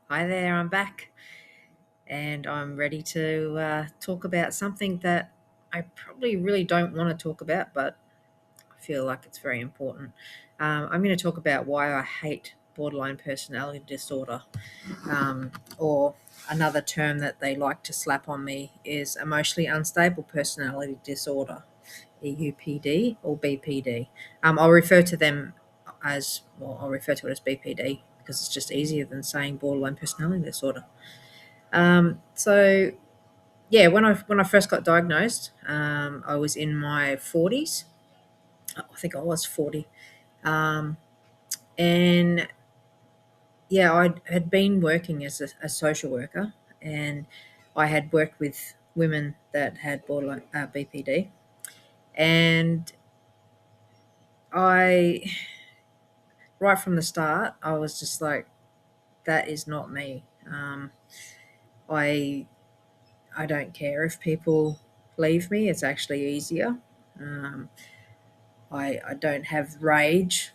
Hi there, I'm back and I'm ready to talk about something that I probably really don't want to talk about, but I feel like it's very important. I'm going to talk about why I hate borderline personality disorder, or another term that they like to slap on me is emotionally unstable personality disorder, EUPD or BPD. I'll refer to them I'll refer to it as BPD because it's just easier than saying borderline personality disorder. So yeah, when I first got diagnosed, I was in my 40s. I think I was 40, um, and yeah, I had been working as a social worker, and I had worked with women that had borderline BPD, and I right from the start I was just like, that is not me. I I don't care if people leave me. It's actually easier. Um, I don't have rage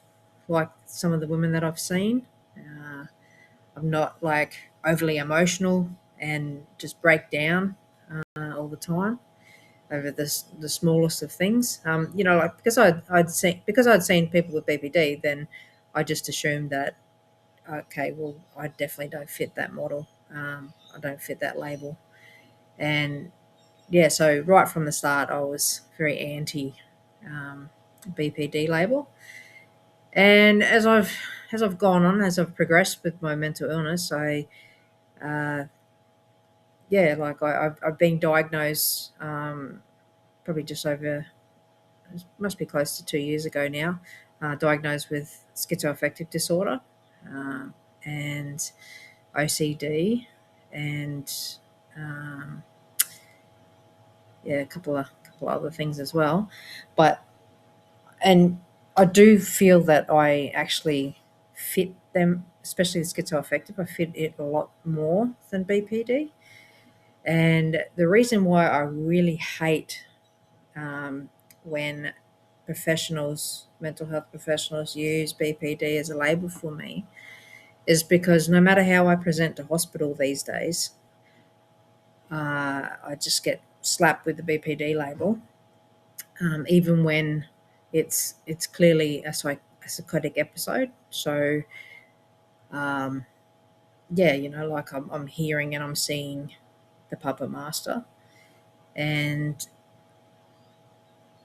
like some of the women that I've seen. Uh, I'm not like overly emotional and just break down all the time over the smallest of things. Like because I'd seen people with BPD, then I just assumed that, okay, well, I definitely don't fit that model. I don't fit that label, and yeah, so right from the start, I was very anti um, BPD label. And as I've gone on, as I've progressed with my mental illness, uh, I've been diagnosed, probably just over, it must be close to 2 years ago now, diagnosed with schizoaffective disorder, uh, and OCD, and um, yeah, a couple other things as well. But and I do feel that I actually fit them, especially the schizoaffective. I fit it a lot more than BPD. And the reason why I really hate when mental health professionals, use BPD as a label for me is because no matter how I present to hospital these days, I just get slapped with the BPD label, even when it's clearly a psychotic episode. So um, yeah, like I'm hearing and I'm seeing the puppet master, and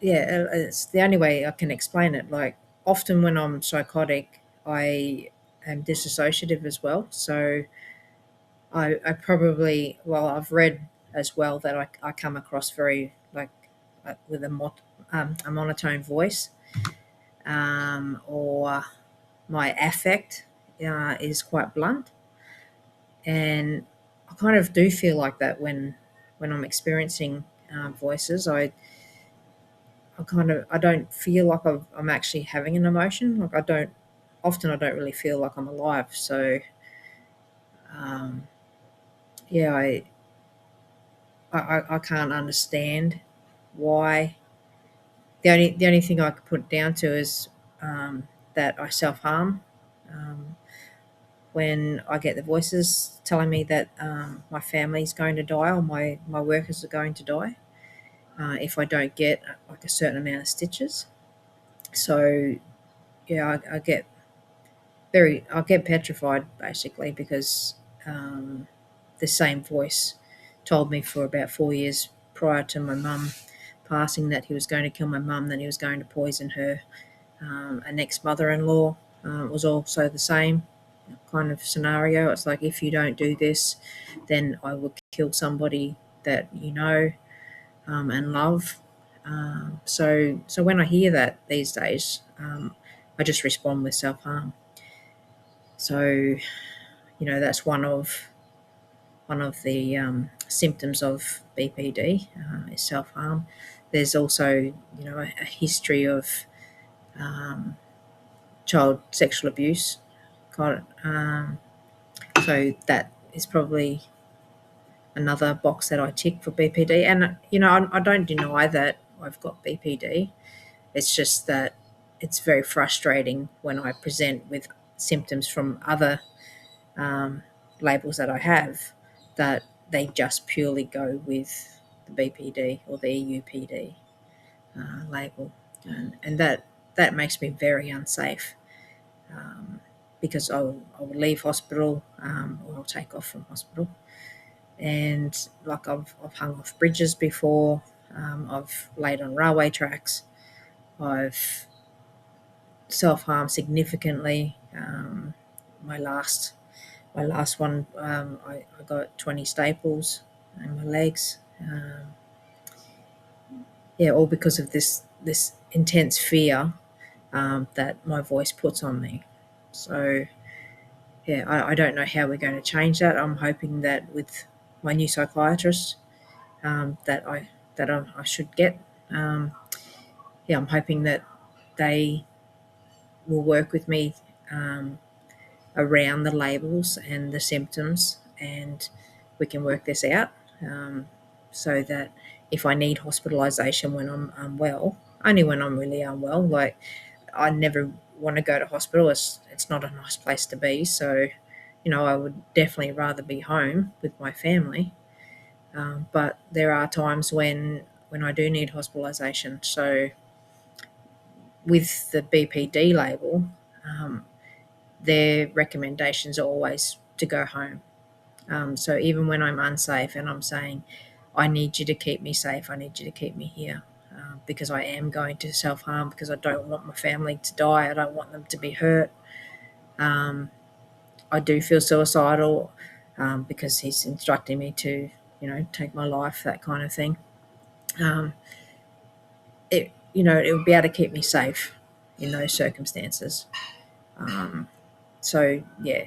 yeah, it's the only way I can explain it. Like, often when I'm psychotic, I am disassociative as well. So I probably, well, I've read as well that I come across very like with a monotone voice, or my affect is quite blunt, and I kind of do feel like that when I'm experiencing voices. I don't feel like I'm actually having an emotion. Like, I don't really feel like I'm alive. So um, yeah, I can't understand why. The only thing I could put it down to is that I self harm. Um, when I get the voices telling me that my family's going to die, or my workers are going to die, if I don't get like a certain amount of stitches. So yeah, I get petrified basically because the same voice told me for about 4 years prior to my mum passing that he was going to kill my mum, that he was going to poison her. A next mother-in-law was also the same kind of scenario. It's like, if you don't do this, then I will kill somebody that you know and love. So when I hear that these days, I just respond with self harm. So that's one of the symptoms of BPD, is self harm. There's also a history of um, child sexual abuse. So that is probably another box that I tick for BPD. And I don't deny that I've got BPD. It's just that it's very frustrating when I present with symptoms from other labels that I have, that they just purely go with the BPD or the EUPD label, and that makes me very unsafe, because I'll leave hospital, or I'll take off from hospital, and like I've hung off bridges before, I've laid on railway tracks, I've self-harmed significantly. My last one, I got 20 staples in my legs. Yeah, all because of this intense fear, that my voice puts on me. So yeah, I don't know how we're going to change that. I'm hoping that with my new psychiatrist, that I should get, um, yeah, I'm hoping that they will work with me, around the labels and the symptoms, and we can work this out, so that if I need hospitalisation when I'm unwell, only when I'm really unwell, like I never want to go to hospital. It's not a nice place to be. So, I would definitely rather be home with my family. But there are times when I do need hospitalisation. So with the BPD label, um, their recommendations are always to go home. So even when I'm unsafe and I'm saying, I need you to keep me safe, I need you to keep me here, because I am going to self harm, because I don't want my family to die, I don't want them to be hurt. I do feel suicidal, because he's instructing me to, take my life, that kind of thing. It would be able to keep me safe in those circumstances. So yeah,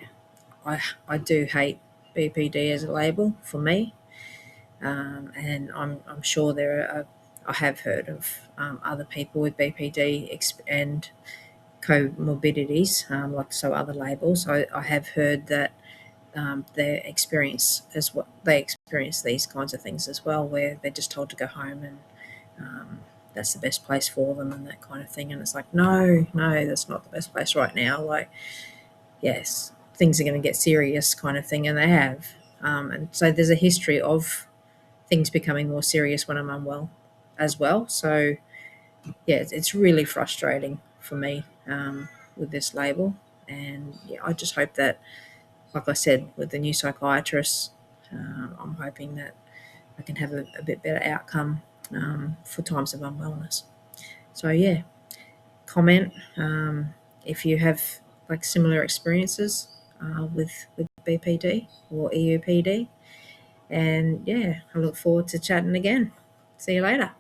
I do hate BPD as a label for me, and I'm sure I have heard of, other people with BPD and comorbidities, other labels. I have heard that, they experience these kinds of things as well, where they're just told to go home, and that's the best place for them, and that kind of thing. And it's like, no, that's not the best place right now. Like, yes, things are going to get serious, kind of thing, and they have. And so there's a history of things becoming more serious when I'm unwell as well. So yeah, it's really frustrating for me, with this label. And yeah, I just hope that, like I said, with the new psychiatrist, I'm hoping that I can have a bit better outcome, for times of unwellness. So yeah, comment, if you have like similar experiences, with BPD or EUPD. And yeah, I look forward to chatting again. See you later.